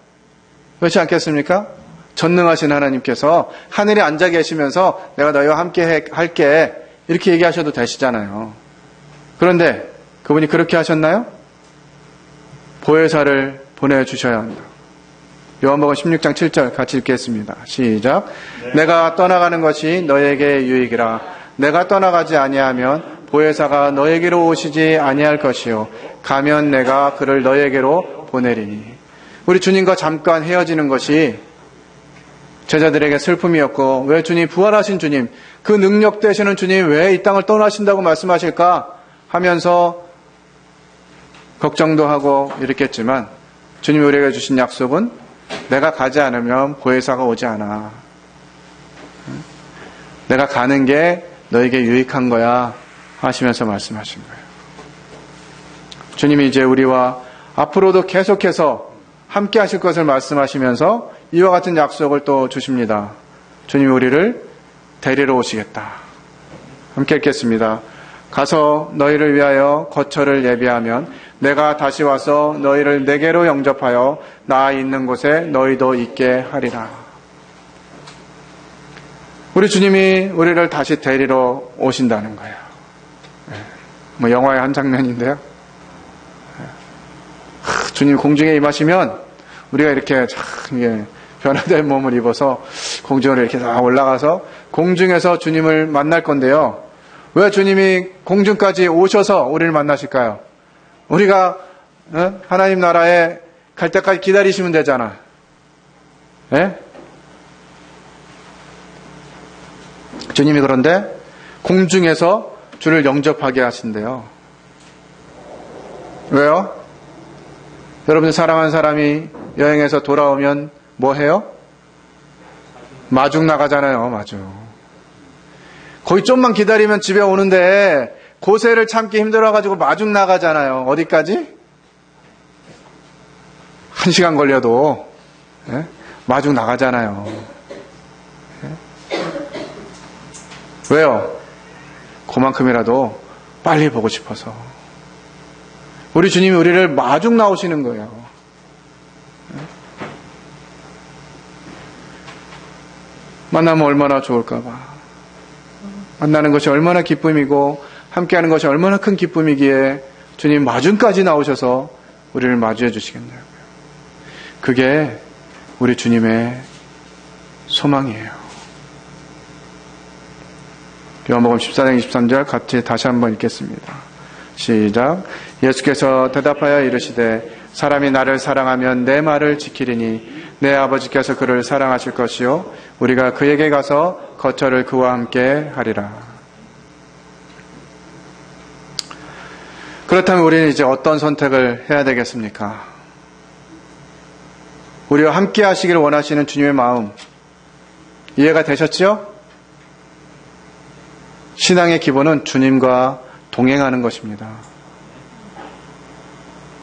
그렇지 않겠습니까? 전능하신 하나님께서 하늘에 앉아 계시면서 내가 너희와 함께 할게. 이렇게 얘기하셔도 되시잖아요. 그런데 그분이 그렇게 하셨나요? 보혜사를 보내주셔야 합니다. 요한복음 16장 7절 같이 읽겠습니다. 시작. 내가 떠나가는 것이 너에게 유익이라. 내가 떠나가지 아니하면 보혜사가 너에게로 오시지 아니할 것이요. 가면 내가 그를 너에게로 보내리니. 우리 주님과 잠깐 헤어지는 것이 제자들에게 슬픔이었고 왜 주님 부활하신 주님 그 능력 되시는 주님 왜 이 땅을 떠나신다고 말씀하실까 하면서 걱정도 하고 이랬겠지만 주님이 우리에게 주신 약속은 내가 가지 않으면 보혜사가 오지 않아. 내가 가는 게 너에게 유익한 거야 하시면서 말씀하신 거예요. 주님이 이제 우리와 앞으로도 계속해서 함께 하실 것을 말씀하시면서 이와 같은 약속을 또 주십니다. 주님이 우리를 데리러 오시겠다. 함께 읽겠습니다. 가서 너희를 위하여 거처를 예비하면 내가 다시 와서 너희를 내게로 영접하여 나 있는 곳에 너희도 있게 하리라. 우리 주님이 우리를 다시 데리러 오신다는 거예요. 뭐 영화의 한 장면인데요. 주님 공중에 임하시면 우리가 이렇게 변화된 몸을 입어서 공중으로 이렇게 올라가서 공중에서 주님을 만날 건데요. 왜 주님이 공중까지 오셔서 우리를 만나실까요? 우리가 하나님 나라에 갈 때까지 기다리시면 되잖아. 예? 주님이 그런데 공중에서 주를 영접하게 하신대요. 왜요? 여러분들 사랑하는 사람이 여행에서 돌아오면 뭐 해요? 마중 나가잖아요. 마중. 거의 좀만 기다리면 집에 오는데 고세를 참기 힘들어가지고 마중 나가잖아요. 어디까지? 1시간 걸려도 마중 나가잖아요. 왜요? 그만큼이라도 빨리 보고 싶어서. 우리 주님이 우리를 마중 나오시는 거예요. 만나면 얼마나 좋을까 봐. 만나는 것이 얼마나 기쁨이고 함께하는 것이 얼마나 큰 기쁨이기에 주님 마중까지 나오셔서 우리를 마주해 주시겠냐고요. 그게 우리 주님의 소망이에요. 요한복음 14장 23절 같이 다시 한번 읽겠습니다. 시작. 예수께서 대답하여 이르시되 사람이 나를 사랑하면 내 말을 지키리니 내 아버지께서 그를 사랑하실 것이요 우리가 그에게 가서 거처를 그와 함께 하리라. 그렇다면 우리는 이제 어떤 선택을 해야 되겠습니까? 우리와 함께 하시기를 원하시는 주님의 마음 이해가 되셨죠? 신앙의 기본은 주님과 동행하는 것입니다.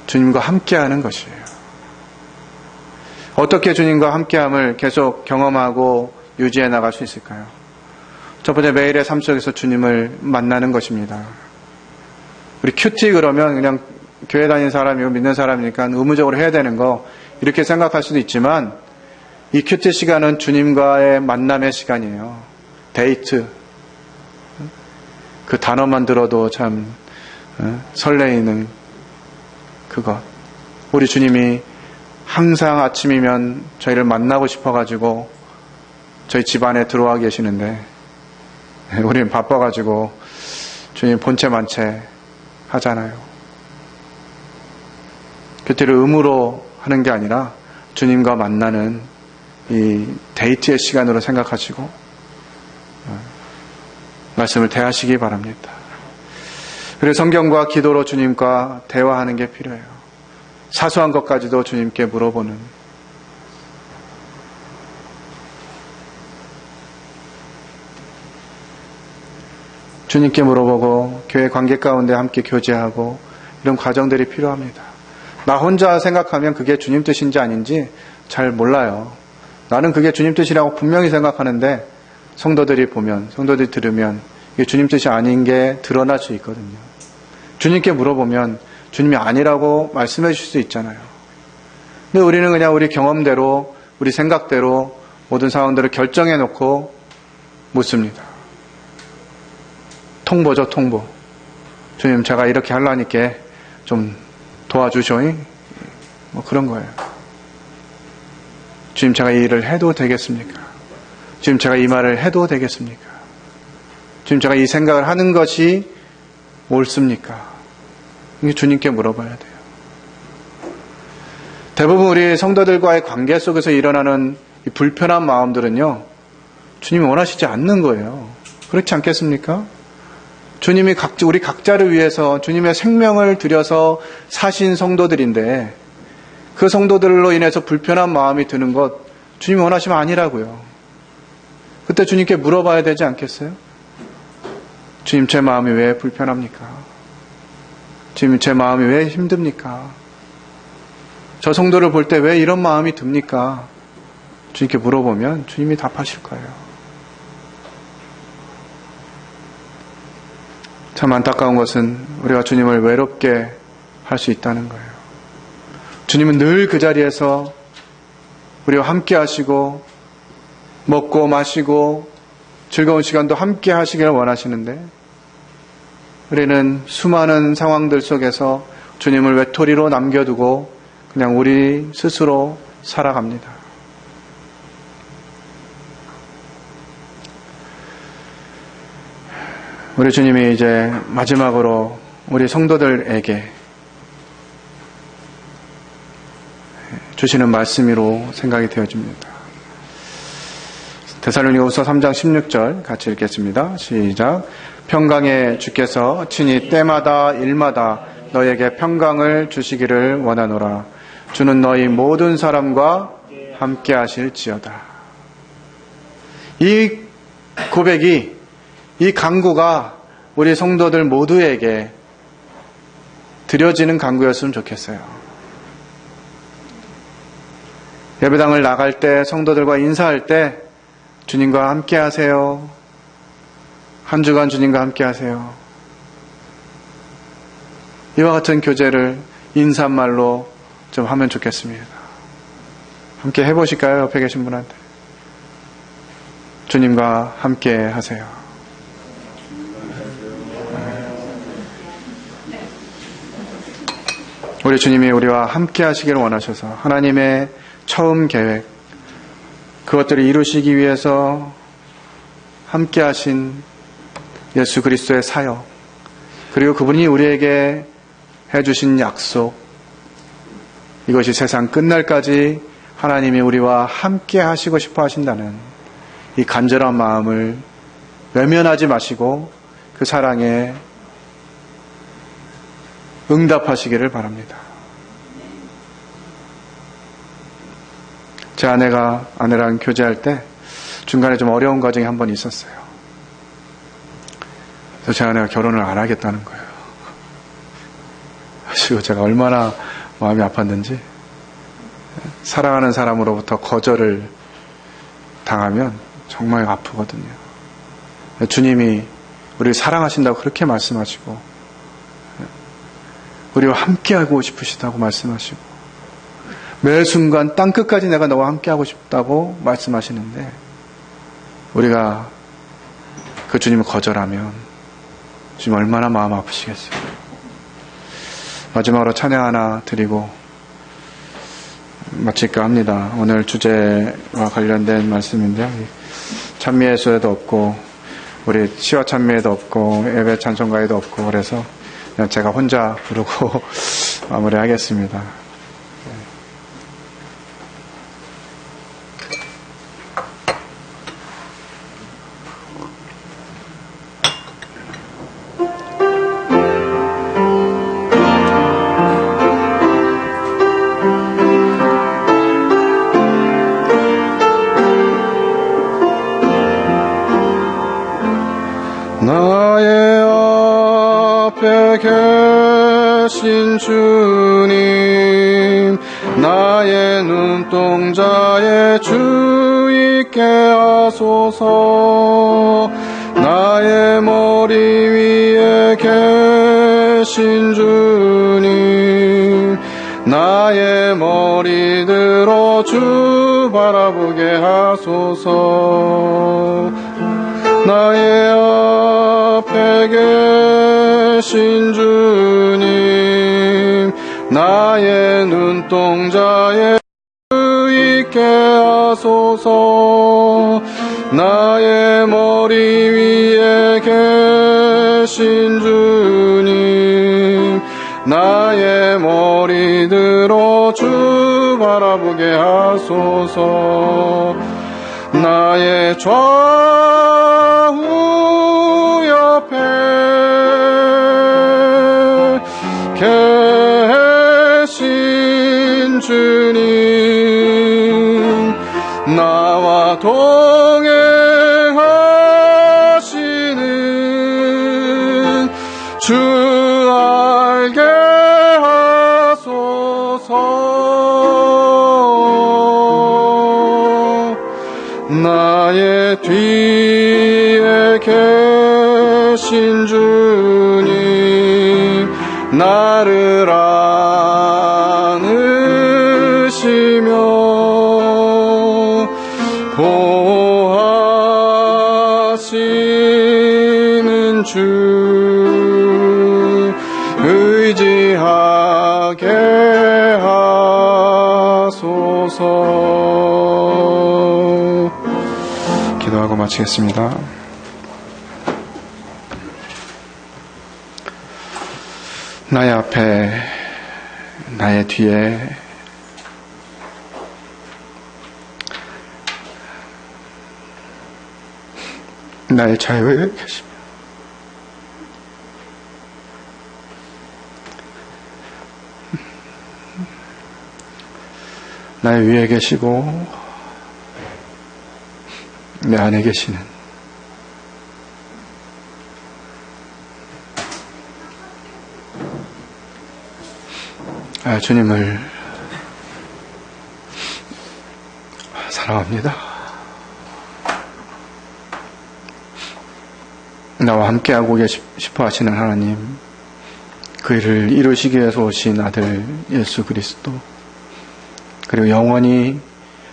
주님과 함께하는 것이에요. 어떻게 주님과 함께함을 계속 경험하고 유지해 나갈 수 있을까요? 첫 번째, 매일의 삶 속에서 주님을 만나는 것입니다. 우리 큐티 그러면 그냥 교회 다니는 사람이고 믿는 사람이니까 의무적으로 해야 되는 거 이렇게 생각할 수도 있지만 이 큐티 시간은 주님과의 만남의 시간이에요. 데이트. 그 단어만 들어도 참 설레이는 그것. 우리 주님이 항상 아침이면 저희를 만나고 싶어가지고 저희 집안에 들어와 계시는데 우리는 바빠가지고 주님 본체 만체 하잖아요. 큐티를 의무로 하는 게 아니라 주님과 만나는 이 데이트의 시간으로 생각하시고 말씀을 대하시기 바랍니다. 그리고 성경과 기도로 주님과 대화하는 게 필요해요. 사소한 것까지도 주님께 물어보는. 주님께 물어보고 교회 관계 가운데 함께 교제하고 이런 과정들이 필요합니다. 나 혼자 생각하면 그게 주님 뜻인지 아닌지 잘 몰라요. 나는 그게 주님 뜻이라고 분명히 생각하는데 성도들이 보면, 성도들이 들으면 이게 주님 뜻이 아닌 게 드러날 수 있거든요. 주님께 물어보면 주님이 아니라고 말씀해 주실 수 있잖아요. 근데 우리는 그냥 우리 경험대로, 우리 생각대로 모든 상황들을 결정해 놓고 묻습니다. 통보죠, 통보. 주님, 제가 이렇게 하려니까 좀 도와주쇼잉? 뭐 그런 거예요. 주님, 제가 이 일을 해도 되겠습니까? 주님, 제가 이 말을 해도 되겠습니까? 주님, 제가 이 생각을 하는 것이 옳습니까? 이게 주님께 물어봐야 돼요. 대부분 우리 성도들과의 관계 속에서 일어나는 이 불편한 마음들은요, 주님이 원하시지 않는 거예요. 그렇지 않겠습니까? 주님이 우리 각자를 위해서 주님의 생명을 들여서 사신 성도들인데 그 성도들로 인해서 불편한 마음이 드는 것 주님이 원하시면 아니라고요. 그때 주님께 물어봐야 되지 않겠어요? 주님, 제 마음이 왜 불편합니까? 주님, 제 마음이 왜 힘듭니까? 저 성도를 볼 때 왜 이런 마음이 듭니까? 주님께 물어보면 주님이 답하실 거예요. 참 안타까운 것은 우리가 주님을 외롭게 할 수 있다는 거예요. 주님은 늘 그 자리에서 우리와 함께 하시고 먹고 마시고 즐거운 시간도 함께 하시기를 원하시는데 우리는 수많은 상황들 속에서 주님을 외톨이로 남겨두고 그냥 우리 스스로 살아갑니다. 우리 주님이 이제 마지막으로 우리 성도들에게 주시는 말씀으로 생각이 되어집니다. 데살로니가후서 3장 16절 같이 읽겠습니다. 시작. 평강의 주께서 친히 때마다 일마다 너에게 평강을 주시기를 원하노라. 주는 너희 모든 사람과 함께 하실지어다. 이 고백이, 이 간구가 우리 성도들 모두에게 드려지는 간구였으면 좋겠어요. 예배당을 나갈 때, 성도들과 인사할 때 주님과 함께 하세요. 한 주간 주님과 함께 하세요. 이와 같은 교제를 인사말로 좀 하면 좋겠습니다. 함께 해보실까요? 옆에 계신 분한테. 주님과 함께 하세요. 우리 주님이 우리와 함께 하시기를 원하셔서 하나님의 처음 계획, 그것들을 이루시기 위해서 함께 하신 예수 그리스도의 사역, 그리고 그분이 우리에게 해주신 약속, 이것이 세상 끝날까지 하나님이 우리와 함께 하시고 싶어 하신다는 이 간절한 마음을 외면하지 마시고 그 사랑에 응답하시기를 바랍니다. 제 아내랑 교제할 때 중간에 좀 어려운 과정이 한 번 있었어요. 그래서 제 아내가 결혼을 안 하겠다는 거예요. 그리고 제가 얼마나 마음이 아팠는지. 사랑하는 사람으로부터 거절을 당하면 정말 아프거든요. 주님이 우리를 사랑하신다고 그렇게 말씀하시고 우리와 함께하고 싶으시다고 말씀하시고 매 순간 땅끝까지 내가 너와 함께하고 싶다고 말씀하시는데 우리가 그 주님을 거절하면 주님 얼마나 마음 아프시겠어요. 마지막으로 찬양 하나 드리고 마칠까 합니다. 오늘 주제와 관련된 말씀인데요. 찬미예수에도 없고 우리 시와 찬미에도 없고 예배 찬송가에도 없고 그래서 그냥 제가 혼자 부르고 마무리하겠습니다. 나의 앞에 계신 주님, 나의 눈동자에 주 있게 하소서. 나의 머리 위에 계신 주님, 나의 머리 들어 주 바라보게 하소서. 나의 앞에 계신 주님, 나의 눈동자에 주 있게 하소서. 나의 머리 위에 계신 주님, 나의 머리 들어 주 바라보게 하소서. 나의 좌우 옆에 계신 주님, 나와 동행하시는 주 알게 하소서. 나의 뒤에 계신 주님, 나를 안으시며 보호하시는 주 의지하게 하소서. 기도하고 마치겠습니다. 나의 앞에, 나의 뒤에 나의 좌우에 계시며 나의 위에 계시고 내 안에 계시는 주님을 사랑합니다. 나와 함께하고 싶어 하시는 하나님, 그 일을 이루시기 위해서 오신 아들 예수 그리스도, 그리고 영원히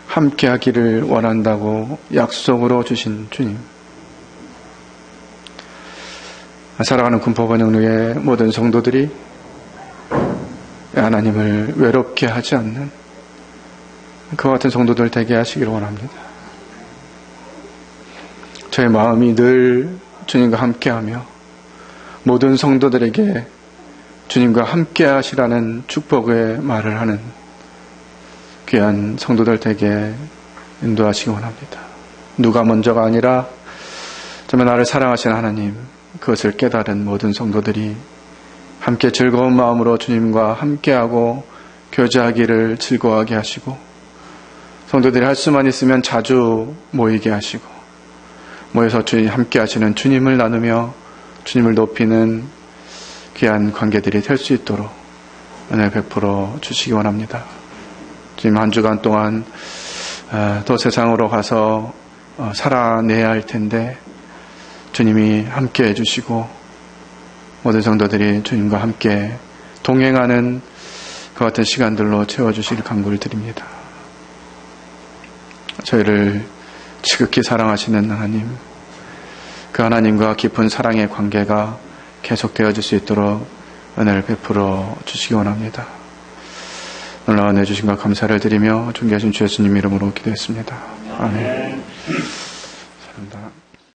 함께하기를 원한다고 약속으로 주신 주님, 살아가는 군포번영로의 모든 성도들이 하나님을 외롭게 하지 않는 그와 같은 성도들 되게 하시기를 원합니다. 저의 마음이 늘 주님과 함께하며 모든 성도들에게 주님과 함께 하시라는 축복의 말을 하는 귀한 성도들 되게 인도하시기 원합니다. 누가 먼저가 아니라 정말 나를 사랑하시는 하나님, 그것을 깨달은 모든 성도들이 함께 즐거운 마음으로 주님과 함께하고 교제하기를 즐거워하게 하시고, 성도들이 할 수만 있으면 자주 모이게 하시고, 모여서 주님 함께 하시는 주님을 나누며 주님을 높이는 귀한 관계들이 될 수 있도록 은혜 베풀어 주시기 원합니다. 지금 한 주간 동안 또 세상으로 가서 살아내야 할 텐데 주님이 함께 해주시고 모든 성도들이 주님과 함께 동행하는 그 같은 시간들로 채워주시길 간구를 드립니다. 저희를 지극히 사랑하시는 하나님, 그 하나님과 깊은 사랑의 관계가 계속되어질 수 있도록 은혜를 베풀어 주시기 원합니다. 놀라운 은혜 주신 것 감사를 드리며 존귀하신 주 예수님 이름으로 기도했습니다. 아멘. 감사합니다.